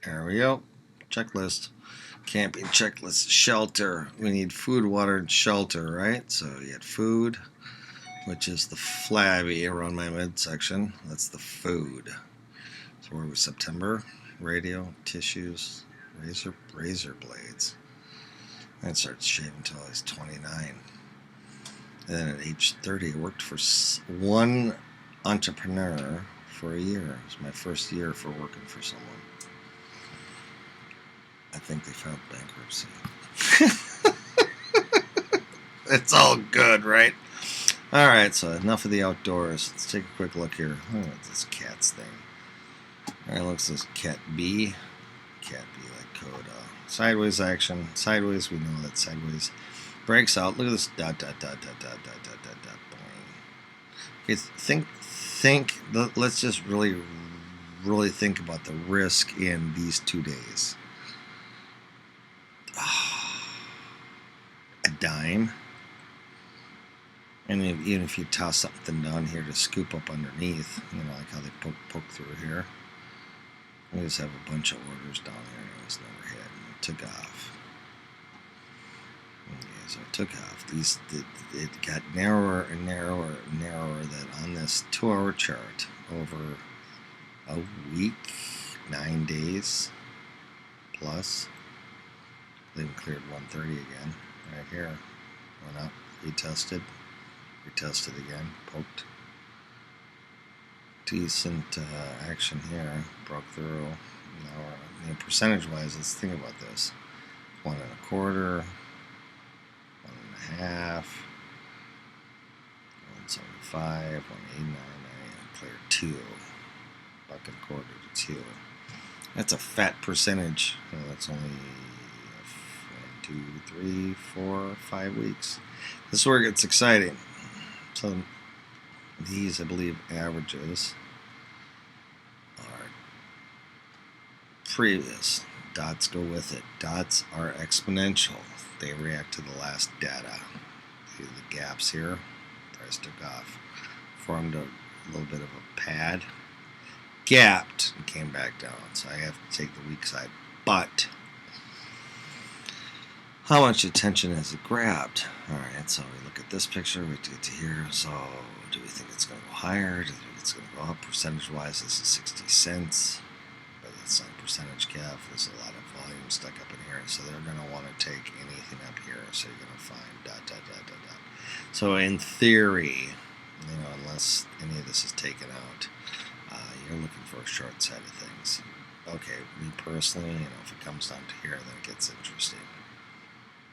There we go. Checklist. Camping checklist. Shelter. We need food, water, and shelter, right? So you had food, which is the flabby around my midsection. That's the food. So where was September? Radio, tissues, razor blades. I didn't start shaving until I was 29. And then at age 30, I worked for one entrepreneur for a year. It was my first year for working for someone. I think they filed bankruptcy. It's all good, right? All right, so enough of the outdoors. Let's take a quick look here. What's this cat's thing? All right, looks like cat B. Cat B like code. Sideways action. Sideways, we know that sideways breaks out. Look at this dot, dot, dot, dot, dot, dot, dot, dot, dot, boing. Okay, think. Let's just really think about the risk in these 2 days. A dime. And even if you toss something down here to scoop up underneath, like how they poke through here. We just have a bunch of orders down here, and it was never hit, and it took off. Okay, so it took off. It got narrower and narrower and narrower. That on this 2-hour chart over a week, 9 days plus. They even cleared 130 again, right here. Went up, retested again, poked. Decent action here, broke through. Percentage-wise, let's think about this: 1 1/4, 1 1/2, 175, 189, clear 2, $1.25 to 2. That's a fat percentage. That's only 1, 2, 3, 4, 5 weeks. This is where it gets exciting. So these, I believe, averages are previous. Dots go with it. Dots are exponential. They react to the last data. See the gaps here? Price took off. Formed a little bit of a pad. Gapped and came back down. So I have to take the weak side. But how much attention has it grabbed? Alright, so we look at this picture. We get to here. So do we think it's going to go higher? Do we think it's going to go up? Percentage-wise, this is 60 cents. But that's not percentage cap. There's a lot of volume stuck up in here. So they're going to want to take anything up here. So you're going to find dot, dot, dot, dot, dot. So in theory, unless any of this is taken out, you're looking for a short side of things. Okay, me personally, if it comes down to here, then it gets interesting.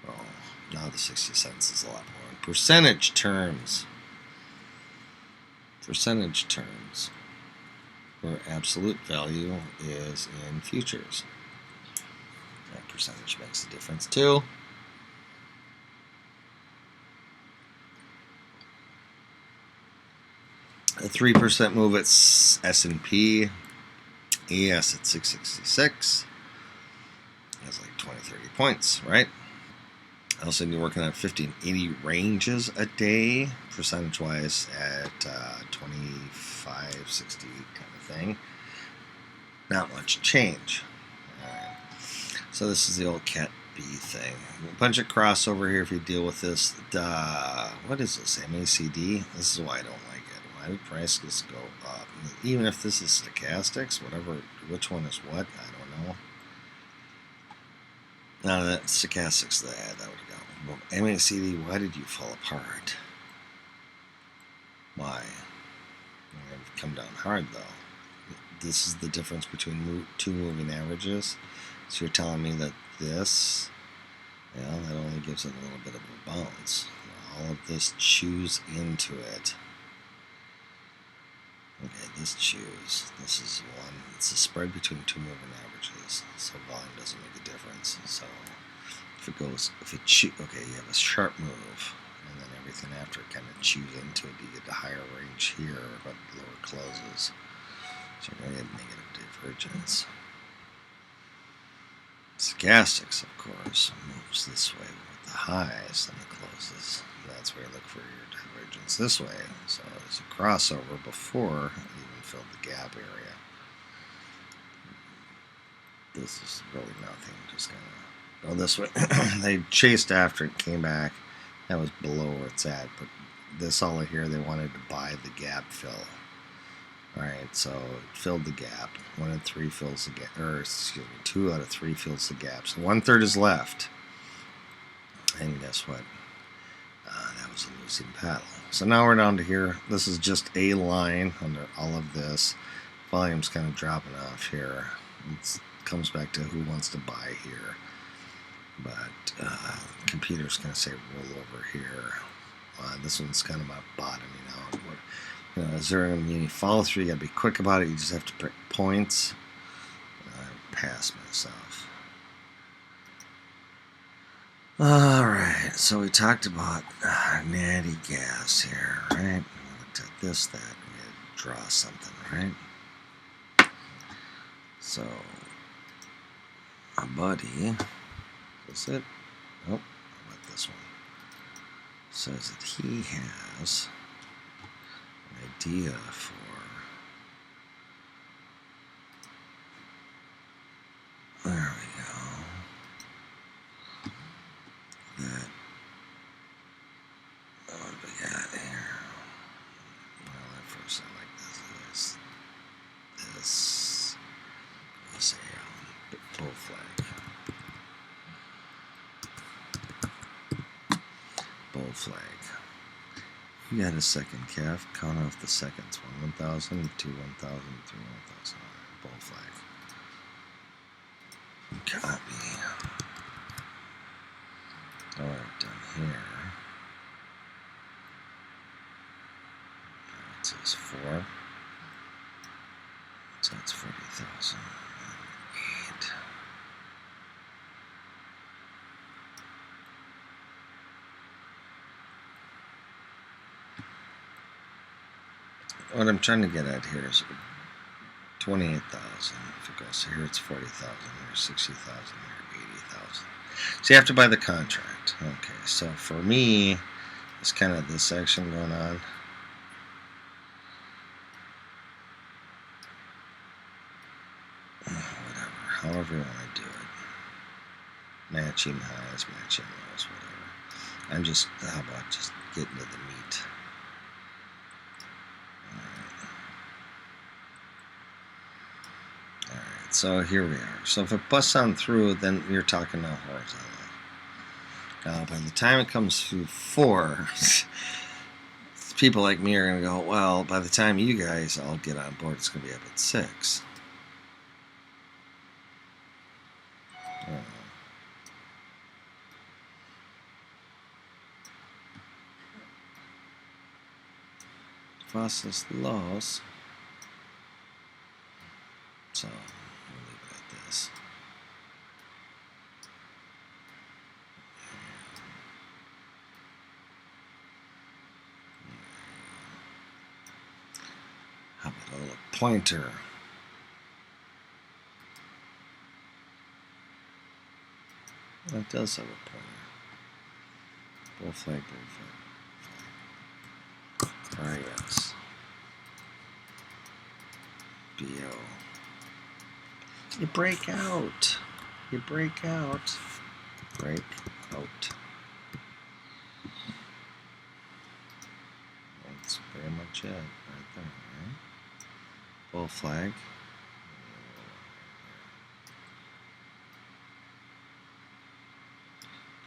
Well, now the 60 cents is a lot more in percentage terms. Where absolute value is in futures. That percentage makes a difference too. A 3% move at S&P. ES at 666. That's like 20, 30 points, right? Also, you're working at 50 and 80 ranges a day, percentage-wise at 25, 60 kind of thing. Not much change. All right. So this is the old Cat B thing. A bunch of crossover here if you deal with this. What is this, MACD? This is why I don't like it. Why did prices go up? Even if this is stochastics, which one is what, I don't know. None of that stochastics that would have gone. Well, MACD, why did you fall apart? Why? You've come down hard though. This is the difference between 2 moving averages. So you're telling me that this, that only gives it a little bit of a bounce. All of this chews into it. Okay, this chews. This is one. It's a spread between 2 moving averages. So volume doesn't make a difference. So okay, you have a sharp move, and then everything after it kind of chews into it. You get the higher range here, but lower closes. So you're going to get negative divergence. Stochastics, of course, moves this way with the highs and the closes. That's where you look for your divergence this way. So there's a crossover before it even filled the gap area. this is really nothing. Just kind of go this way. They chased after it, came back. That was below where it's at. But this all here, they wanted to buy the gap fill. Alright, so it filled the gap. 1 out of 3 fills the gap. Or, excuse me, 2 out of 3 fills the gap. So 1/3 is left. And guess what? That was a losing battle. So now we're down to here. This is just a line under all of this. Volume's kind of dropping off here. It comes back to who wants to buy here. But computer's going to say roll over here. This one's kind of about bottoming out. You know, is there going to be any follow through? You got to be quick about it. You just have to pick points. I passed myself. Alright, so we talked about natty gas here, right? We looked at this, that, we had to draw something, right? So, our buddy, is it? Nope, how about this one? Says that he has an idea for there we go. That what do we got here? Well, at first I like this. This is a bull flag. Bull flag. You got a second calf. Count off the seconds. 1 1,000, 2 1,000, 3 1,000. Bull flag. Copy. All right, down here. It says 4. So it's 40,000. 8. What I'm trying to get at here is 28,000. If it goes to here, it's 40,000. Here, 60,000. Here, 80,000. So you have to buy the contract. Okay, so for me, it's kind of this section going on. Whatever, however you want to do it. Matching highs, matching lows, whatever. I'm just, how about just getting to the meat? Alright, so here we are. So if it busts on through, then you're talking now horizontal. By the time it comes through 4, people like me are going to go, well, by the time you guys all get on board, it's going to be up at 6. Fastest loss. So we'll leave it at this. How about a little pointer? That does have a pointer. Bull flag, bull flag. Alright, yes. BO. You break out. You break out. Break out. That's pretty much it right there, right? Bull flag.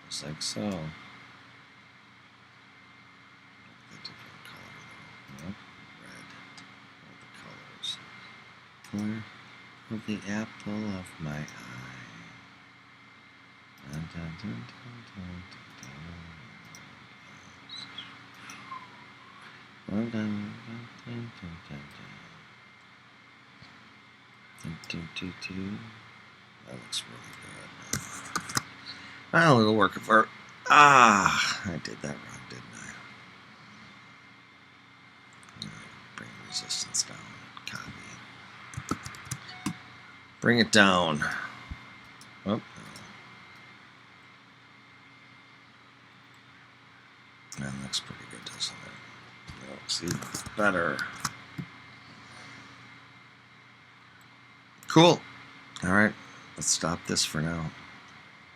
Just like so. The different color though. Nope. Red. All the colors. Color of the apple of my eye. Dun, dun, dun, dun, dun, dun, dun. Dun, dun, dun, dun, dun, dun. Dun, dun, dun, dun. That looks really good. Well, it'll work if our... I did that wrong, didn't I? Bring resistance down. Copy. Bring it down. Oh. That looks pretty good, doesn't it? That looks even better. Cool. All right. Let's stop this for now.